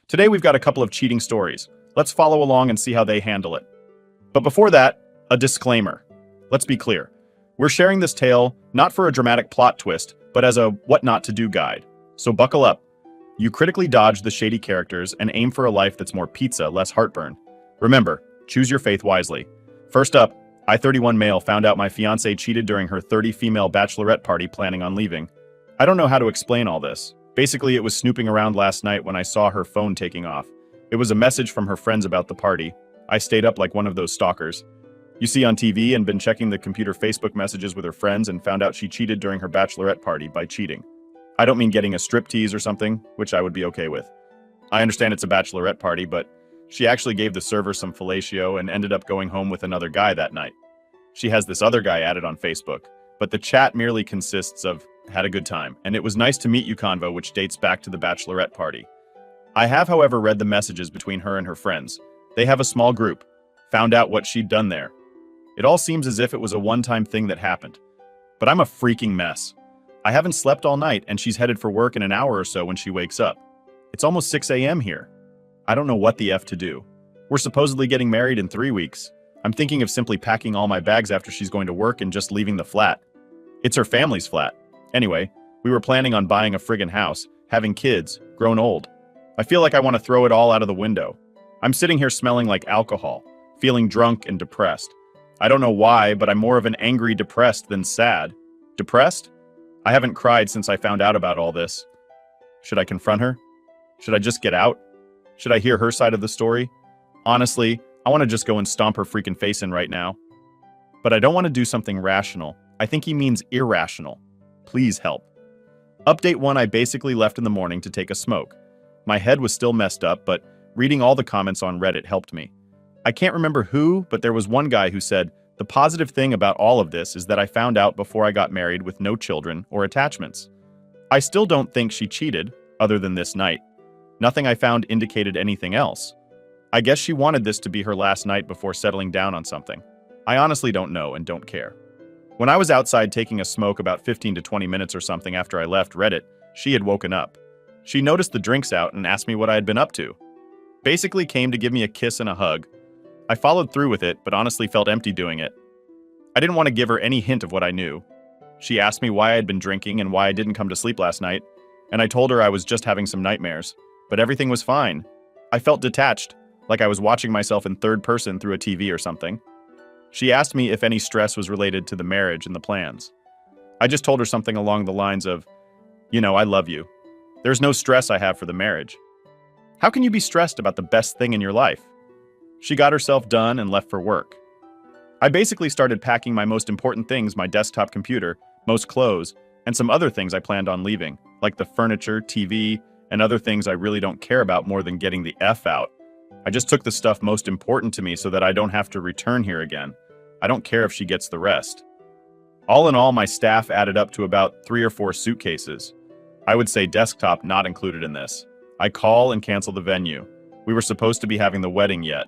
Today we've got a couple of cheating stories. Let's follow along and see how they handle it. But before that, a disclaimer. Let's be clear. We're sharing this tale not for a dramatic plot twist, but as a what not to do guide. So buckle up. You critically dodge the shady characters and aim for a life that's more pizza, less heartburn. Remember, choose your faith wisely. First up, I, 31 male, found out my fiancée cheated during her 30 female bachelorette party planning on leaving. I don't know how to explain all this. Basically, it was snooping around last night when I saw her phone taking off. It was a message from her friends about the party. I stayed up like one of those stalkers. You see on TV and been checking the computer Facebook messages with her friends and found out she cheated during her bachelorette party by cheating. I don't mean getting a striptease or something, which I would be okay with. I understand it's a bachelorette party, but she actually gave the server some fellatio and ended up going home with another guy that night. She has this other guy added on Facebook, but the chat merely consists of "had a good time," and "it was nice to meet you" convo, which dates back to the bachelorette party. I have, however, read the messages between her and her friends. They have a small group. Found out what she'd done there. It all seems as if it was a one-time thing that happened. But I'm a freaking mess. I haven't slept all night, and she's headed for work in an hour or so when she wakes up. It's almost 6 a.m. here. I don't know what the F to do. We're supposedly getting married in 3 weeks. I'm thinking of simply packing all my bags after she's going to work and just leaving the flat. It's her family's flat. Anyway, we were planning on buying a friggin' house, having kids, grown old. I feel like I want to throw it all out of the window. I'm sitting here smelling like alcohol, feeling drunk and depressed. I don't know why, but I'm more of an angry depressed than sad. Depressed? I haven't cried since I found out about all this. Should I confront her? Should I just get out? Should I hear her side of the story? Honestly, I want to just go and stomp her freaking face in right now. But I don't want to do something rational. I think he means irrational. Please help. Update 1: I basically left in the morning to take a smoke. My head was still messed up, but reading all the comments on Reddit helped me. I can't remember who, but there was one guy who said, "The positive thing about all of this is that I found out before I got married with no children or attachments." I still don't think she cheated, other than this night. Nothing I found indicated anything else. I guess she wanted this to be her last night before settling down on something. I honestly don't know and don't care. When I was outside taking a smoke about 15 to 20 minutes or something after I left Reddit, she had woken up. She noticed the drinks out and asked me what I had been up to. Basically came to give me a kiss and a hug. I followed through with it, but honestly felt empty doing it. I didn't want to give her any hint of what I knew. She asked me why I had been drinking and why I didn't come to sleep last night, and I told her I was just having some nightmares, but everything was fine. I felt detached, like I was watching myself in third person through a TV or something. She asked me if any stress was related to the marriage and the plans. I just told her something along the lines of, I love you. There's no stress I have for the marriage. How can you be stressed about the best thing in your life? She got herself done and left for work. I basically started packing my most important things, my desktop computer, most clothes, and some other things I planned on leaving, like the furniture, TV, and other things I really don't care about more than getting the F out. I just took the stuff most important to me so that I don't have to return here again. I don't care if she gets the rest. All in all, my staff added up to about 3 or 4 suitcases. I would say desktop not included in this. I call and cancel the venue. We were supposed to be having the wedding yet.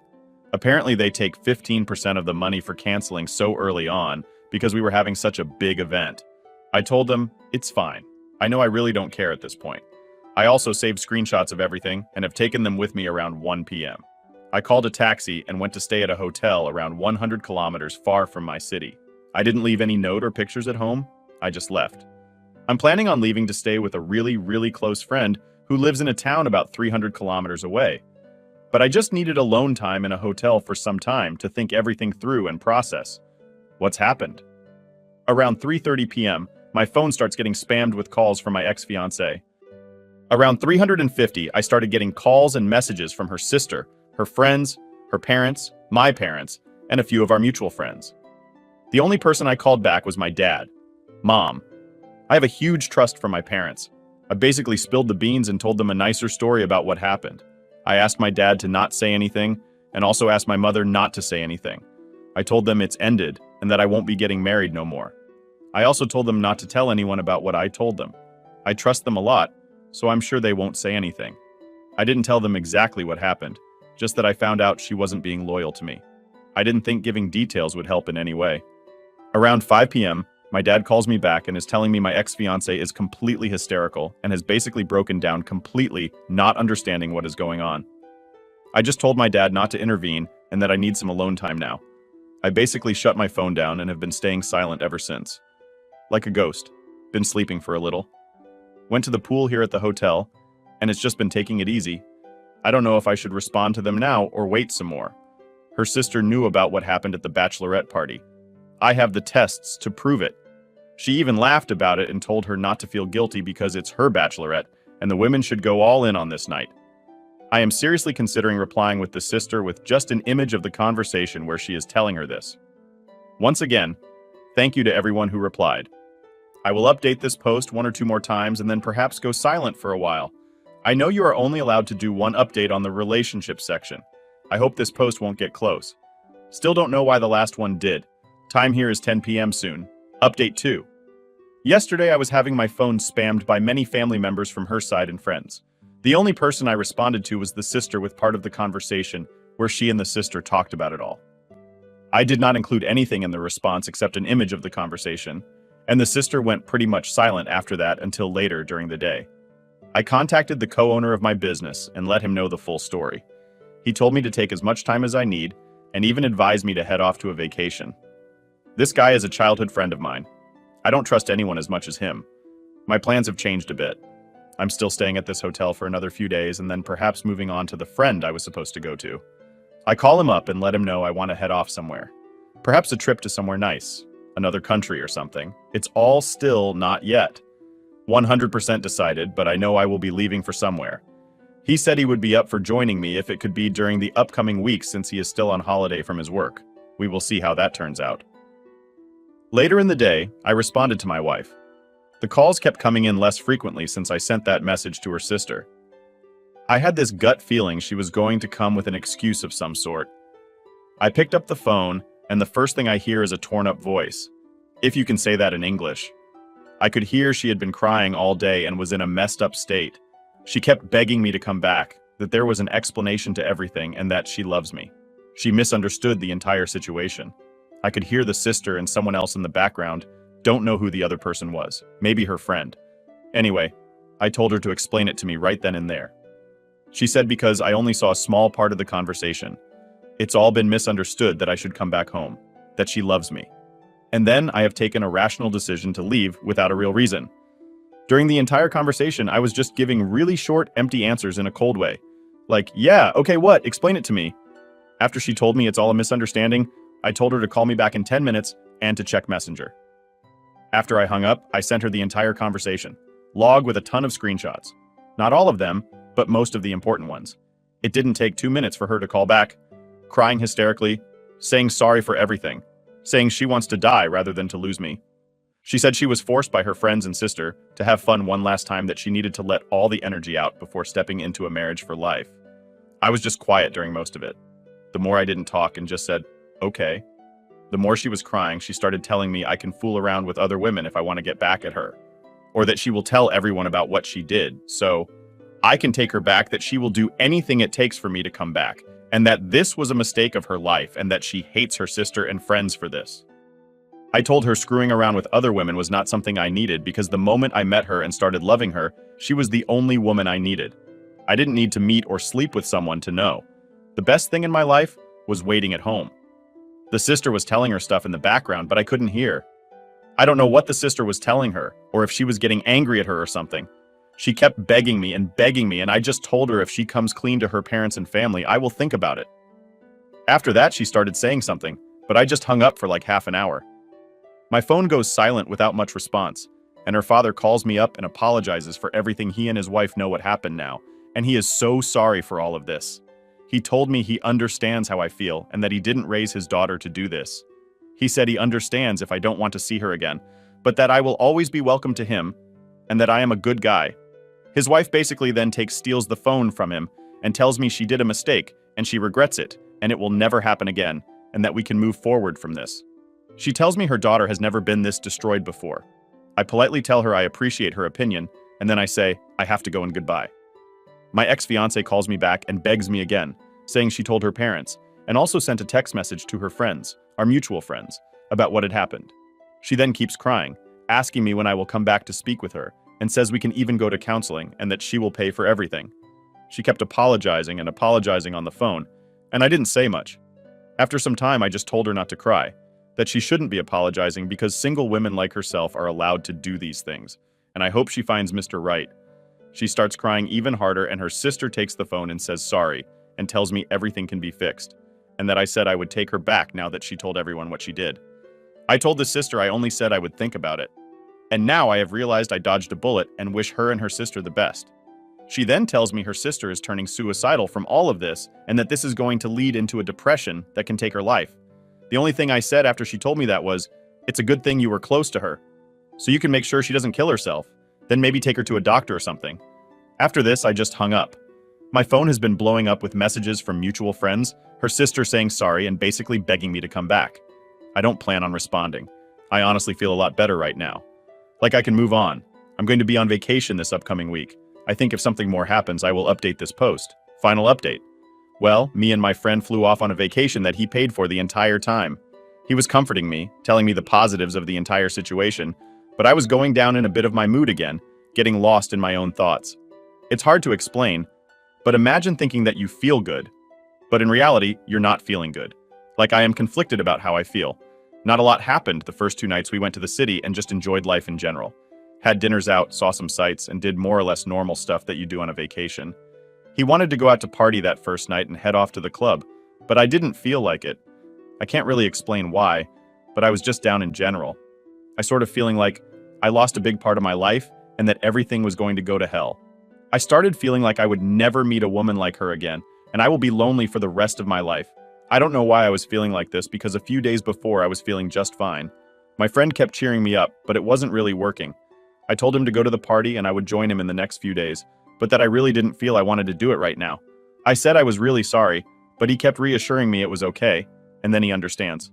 Apparently they take 15% of the money for canceling so early on because we were having such a big event. I told them, it's fine. I know I really don't care at this point. I also saved screenshots of everything and have taken them with me around 1 p.m. I called a taxi and went to stay at a hotel around 100 kilometers far from my city. I didn't leave any note or pictures at home. I just left. I'm planning on leaving to stay with a really, really close friend who lives in a town about 300 kilometers away. But I just needed alone time in a hotel for some time to think everything through and process. What's happened? Around 3:30 p.m., my phone starts getting spammed with calls from my ex-fiancée. Around 350, I started getting calls and messages from her sister, her friends, her parents, my parents, and a few of our mutual friends. The only person I called back was my dad. Mom. I have a huge trust for my parents. I basically spilled the beans and told them a nicer story about what happened. I asked my dad to not say anything, and also asked my mother not to say anything. I told them it's ended, and that I won't be getting married no more. I also told them not to tell anyone about what I told them. I trust them a lot, so I'm sure they won't say anything. I didn't tell them exactly what happened, just that I found out she wasn't being loyal to me. I didn't think giving details would help in any way. Around 5 p.m., My dad calls me back and is telling me my ex-fiancée is completely hysterical and has basically broken down completely, not understanding what is going on. I just told my dad not to intervene and that I need some alone time now. I basically shut my phone down and have been staying silent ever since. Like a ghost. Been sleeping for a little. Went to the pool here at the hotel, and it's just been taking it easy. I don't know if I should respond to them now or wait some more. Her sister knew about what happened at the bachelorette party. I have the tests to prove it. She even laughed about it and told her not to feel guilty because it's her bachelorette, and the women should go all in on this night. I am seriously considering replying with the sister with just an image of the conversation where she is telling her this. Once again, thank you to everyone who replied. I will update this post 1 or 2 more times and then perhaps go silent for a while. I know you are only allowed to do one update on the relationship section. I hope this post won't get close. Still don't know why the last one did. Time here is 10 p.m. soon. Update 2. Yesterday I was having my phone spammed by many family members from her side and friends. The only person I responded to was the sister with part of the conversation where she and the sister talked about it all. I did not include anything in the response except an image of the conversation, and the sister went pretty much silent after that until later during the day. I contacted the co-owner of my business and let him know the full story. He told me to take as much time as I need and even advised me to head off to a vacation. This guy is a childhood friend of mine. I don't trust anyone as much as him. My plans have changed a bit. I'm still staying at this hotel for another few days and then perhaps moving on to the friend I was supposed to go to. I call him up and let him know I want to head off somewhere. Perhaps a trip to somewhere nice, another country or something. It's all still not yet 100% decided, but I know I will be leaving for somewhere. He said he would be up for joining me if it could be during the upcoming weeks since he is still on holiday from his work. We will see how that turns out. Later in the day, I responded to my wife. The calls kept coming in less frequently since I sent that message to her sister. I had this gut feeling she was going to come with an excuse of some sort. I picked up the phone, and the first thing I hear is a torn-up voice, if you can say that in English. I could hear she had been crying all day and was in a messed-up state. She kept begging me to come back, that there was an explanation to everything, and that she loves me. She misunderstood the entire situation. I could hear the sister and someone else in the background. Don't know who the other person was. Maybe her friend. Anyway, I told her to explain it to me right then and there. She said because I only saw a small part of the conversation. It's all been misunderstood that I should come back home. That she loves me. And then I have taken a rational decision to leave without a real reason. During the entire conversation, I was just giving really short, empty answers in a cold way. Like, yeah, okay, what? Explain it to me. After she told me it's all a misunderstanding, I told her to call me back in 10 minutes and to check Messenger. After I hung up, I sent her the entire conversation, log with a ton of screenshots. Not all of them, but most of the important ones. It didn't take 2 minutes for her to call back, crying hysterically, saying sorry for everything, saying she wants to die rather than to lose me. She said she was forced by her friends and sister to have fun one last time, that she needed to let all the energy out before stepping into a marriage for life. I was just quiet during most of it. The more I didn't talk and just said, okay. The more she was crying, she started telling me I can fool around with other women if I want to get back at her, or that she will tell everyone about what she did, so I can take her back, that she will do anything it takes for me to come back, and that this was a mistake of her life and that she hates her sister and friends for this. I told her screwing around with other women was not something I needed because the moment I met her and started loving her, she was the only woman I needed. I didn't need to meet or sleep with someone to know. The best thing in my life was waiting at home. The sister was telling her stuff in the background, but I couldn't hear. I don't know what the sister was telling her, or if she was getting angry at her or something. She kept begging me, and I just told her if she comes clean to her parents and family, I will think about it. After that, she started saying something, but I just hung up for like half an hour. My phone goes silent without much response, and her father calls me up and apologizes for everything. He and his wife know what happened now, and he is so sorry for all of this. He told me he understands how I feel and that he didn't raise his daughter to do this. He said he understands if I don't want to see her again, but that I will always be welcome to him and that I am a good guy. His wife basically then steals the phone from him and tells me she did a mistake and she regrets it and it will never happen again and that we can move forward from this. She tells me her daughter has never been this destroyed before. I politely tell her I appreciate her opinion, and then I say I have to go and goodbye. My ex-fiancée calls me back and begs me again, saying she told her parents, and also sent a text message to her friends, our mutual friends, about what had happened. She then keeps crying, asking me when I will come back to speak with her, and says we can even go to counseling and that she will pay for everything. She kept apologizing and apologizing on the phone, and I didn't say much. After some time, I just told her not to cry, that she shouldn't be apologizing because single women like herself are allowed to do these things, and I hope she finds Mr. Right. She starts crying even harder, and her sister takes the phone and says sorry, and tells me everything can be fixed, and that I said I would take her back now that she told everyone what she did. I told the sister I only said I would think about it, and now I have realized I dodged a bullet and wish her and her sister the best. She then tells me her sister is turning suicidal from all of this and that this is going to lead into a depression that can take her life. The only thing I said after she told me that was, "It's a good thing you were close to her, so you can make sure she doesn't kill herself, then maybe take her to a doctor or something." After this, I just hung up. My phone has been blowing up with messages from mutual friends, her sister saying sorry and basically begging me to come back. I don't plan on responding. I honestly feel a lot better right now. Like I can move on. I'm going to be on vacation this upcoming week. I think if something more happens, I will update this post. Final update. Well, me and my friend flew off on a vacation that he paid for the entire time. He was comforting me, telling me the positives of the entire situation, but I was going down in a bit of my mood again, getting lost in my own thoughts. It's hard to explain, but imagine thinking that you feel good, but in reality, you're not feeling good. Like I am conflicted about how I feel. Not a lot happened the first 2 nights we went to the city and just enjoyed life in general. Had dinners out, saw some sights, and did more or less normal stuff that you do on a vacation. He wanted to go out to party that first night and head off to the club, but I didn't feel like it. I can't really explain why, but I was just down in general. I sort of feeling like I lost a big part of my life and that everything was going to go to hell. I started feeling like I would never meet a woman like her again, and I will be lonely for the rest of my life. I don't know why I was feeling like this because a few days before I was feeling just fine. My friend kept cheering me up, but it wasn't really working. I told him to go to the party and I would join him in the next few days, but that I really didn't feel I wanted to do it right now. I said I was really sorry, but he kept reassuring me it was okay, and then he understands.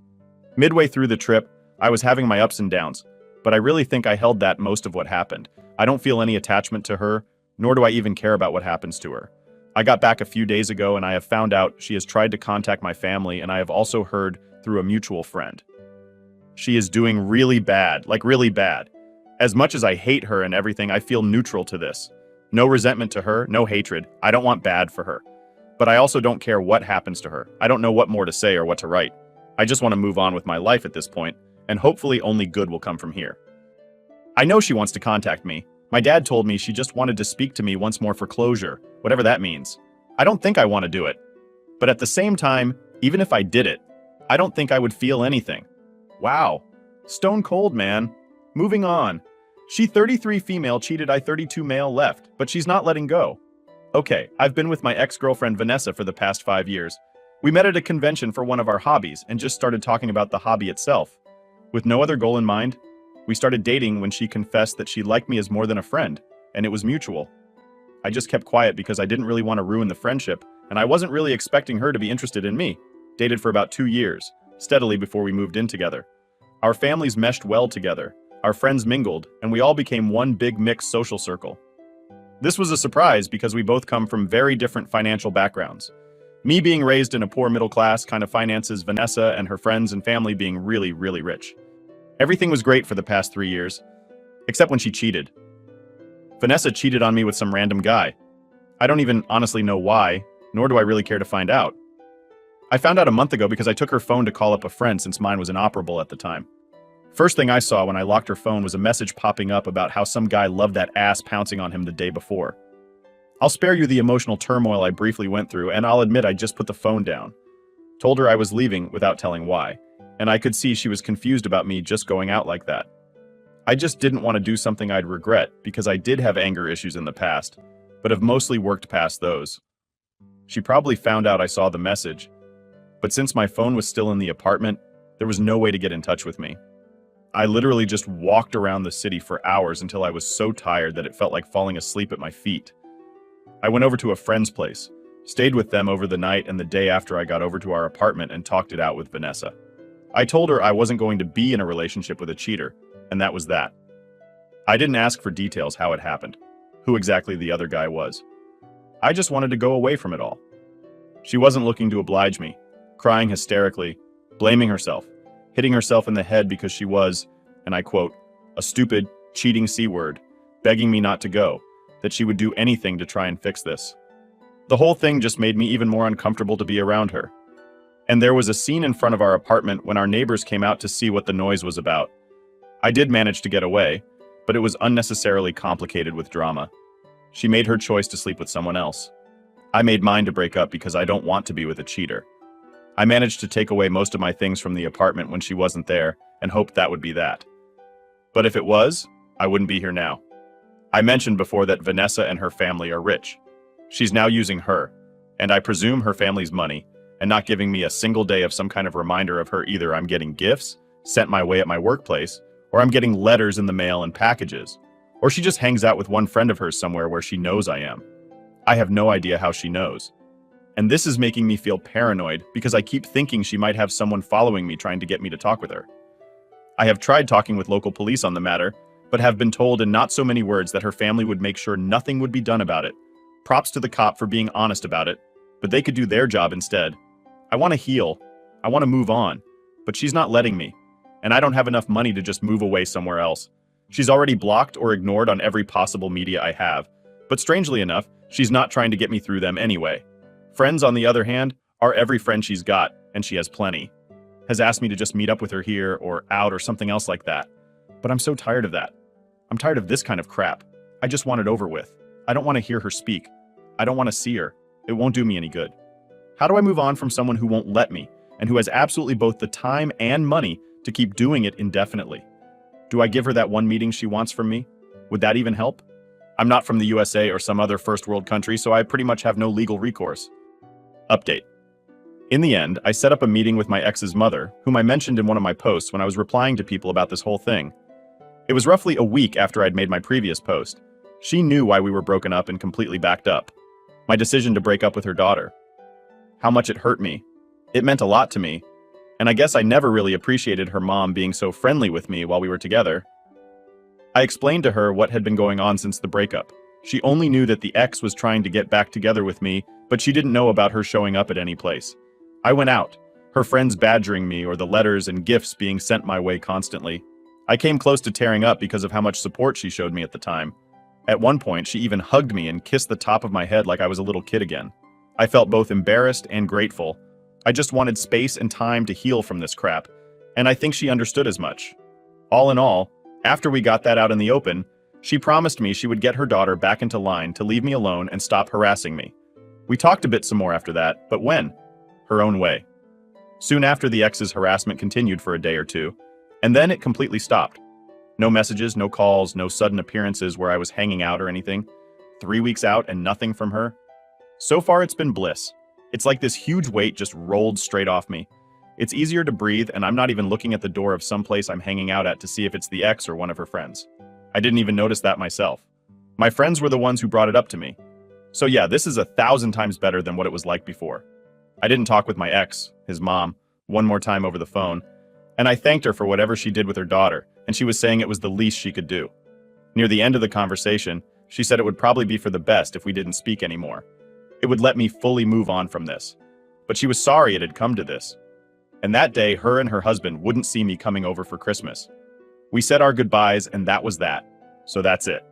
Midway through the trip, I was having my ups and downs, but I really think I held that most of what happened. I don't feel any attachment to her, nor do I even care about what happens to her. I got back a few days ago and I have found out she has tried to contact my family, and I have also heard through a mutual friend. She is doing really bad, like really bad. As much as I hate her and everything, I feel neutral to this. No resentment to her, no hatred. I don't want bad for her. But I also don't care what happens to her. I don't know what more to say or what to write. I just want to move on with my life at this point, and hopefully only good will come from here. I know she wants to contact me. My dad told me she just wanted to speak to me once more for closure, whatever that means. I don't think I want to do it. But at the same time, even if I did it, I don't think I would feel anything. Wow. Stone cold, man. Moving on. She 33 female cheated, I 32 male left, but she's not letting go. Okay, I've been with my ex-girlfriend Vanessa for the past 5 years. We met at a convention for one of our hobbies and just started talking about the hobby itself. With no other goal in mind, we started dating when she confessed that she liked me as more than a friend, and it was mutual. I just kept quiet because I didn't really want to ruin the friendship, and I wasn't really expecting her to be interested in me. Dated for about 2 years, steadily before we moved in together. Our families meshed well together. Our friends mingled, and we all became one big mixed social circle. This was a surprise because we both come from very different financial backgrounds. Me being raised in a poor middle class kind of finances, Vanessa and her friends and family being really, really rich. Everything was great for the past 3 years, except when she cheated. Vanessa cheated on me with some random guy. I don't even honestly know why, nor do I really care to find out. I found out a month ago because I took her phone to call up a friend since mine was inoperable at the time. First thing I saw when I locked her phone was a message popping up about how some guy loved that ass pouncing on him the day before. I'll spare you the emotional turmoil I briefly went through, and I'll admit I just put the phone down. Told her I was leaving without telling why, and I could see she was confused about me just going out like that. I just didn't want to do something I'd regret because I did have anger issues in the past, but have mostly worked past those. She probably found out I saw the message, but since my phone was still in the apartment, there was no way to get in touch with me. I literally just walked around the city for hours until I was so tired that it felt like falling asleep at my feet. I went over to a friend's place, stayed with them over the night and the day after I got over to our apartment and talked it out with Vanessa. I told her I wasn't going to be in a relationship with a cheater, and that was that. I didn't ask for details how it happened, who exactly the other guy was. I just wanted to go away from it all. She wasn't looking to oblige me, crying hysterically, blaming herself, hitting herself in the head because she was, and I quote, a stupid, cheating C-word, begging me not to go, that she would do anything to try and fix this. The whole thing just made me even more uncomfortable to be around her. And there was a scene in front of our apartment when our neighbors came out to see what the noise was about. I did manage to get away, but it was unnecessarily complicated with drama. She made her choice to sleep with someone else. I made mine to break up because I don't want to be with a cheater. I managed to take away most of my things from the apartment when she wasn't there and hoped that would be that. But if it was, I wouldn't be here now. I mentioned before that Vanessa and her family are rich. She's now using her, and I presume her family's money, and not giving me a single day of some kind of reminder of her. Either I'm getting gifts sent my way at my workplace, or I'm getting letters in the mail and packages, or she just hangs out with one friend of hers somewhere where she knows I am. I have no idea how she knows. And this is making me feel paranoid because I keep thinking she might have someone following me trying to get me to talk with her. I have tried talking with local police on the matter, but have been told in not so many words that her family would make sure nothing would be done about it. Props to the cop for being honest about it, but they could do their job instead. I want to heal. I want to move on, but she's not letting me, and I don't have enough money to just move away somewhere else. She's already blocked or ignored on every possible media I have, but strangely enough, she's not trying to get me through them anyway. Friends, on the other hand, are every friend she's got, and she has plenty. Has asked me to just meet up with her here or out or something else like that. But I'm so tired of that. I'm tired of this kind of crap. I just want it over with. I don't want to hear her speak. I don't want to see her. It won't do me any good. How do I move on from someone who won't let me, and who has absolutely both the time and money to keep doing it indefinitely? Do I give her that one meeting she wants from me? Would that even help? I'm not from the USA or some other first world country, so I pretty much have no legal recourse. Update. In the end, I set up a meeting with my ex's mother, whom I mentioned in one of my posts when I was replying to people about this whole thing. It was roughly a week after I'd made my previous post. She knew why we were broken up and completely backed up. My decision to break up with her daughter. How much it hurt me. It meant a lot to me. And I guess I never really appreciated her mom being so friendly with me while we were together. I explained to her what had been going on since the breakup. She only knew that the ex was trying to get back together with me, but she didn't know about her showing up at any place. I went out, her friends badgering me or the letters and gifts being sent my way constantly. I came close to tearing up because of how much support she showed me at the time. At one point, she even hugged me and kissed the top of my head like I was a little kid again. I felt both embarrassed and grateful. I just wanted space and time to heal from this crap, and I think she understood as much. All in all, after we got that out in the open, she promised me she would get her daughter back into line to leave me alone and stop harassing me. We talked a bit some more after that, but when? Her own way. Soon after, the ex's harassment continued for a day or two, and then it completely stopped. No messages, no calls, no sudden appearances where I was hanging out or anything. 3 weeks out and nothing from her. So far, it's been bliss. It's like this huge weight just rolled straight off me. It's easier to breathe, and I'm not even looking at the door of some place I'm hanging out at to see if it's the ex or one of her friends. I didn't even notice that myself. My friends were the ones who brought it up to me. So yeah, this is 1,000 times better than what it was like before. I didn't talk with my ex, his mom, one more time over the phone, and I thanked her for whatever she did with her daughter, and she was saying it was the least she could do. Near the end of the conversation, she said it would probably be for the best if we didn't speak anymore. It would let me fully move on from this. But she was sorry it had come to this. And that day, her and her husband wouldn't see me coming over for Christmas. We said our goodbyes, and that was that. So that's it.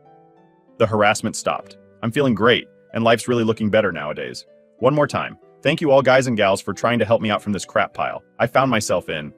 The harassment stopped. I'm feeling great, and life's really looking better nowadays. One more time, thank you all guys and gals for trying to help me out from this crap pile I found myself in.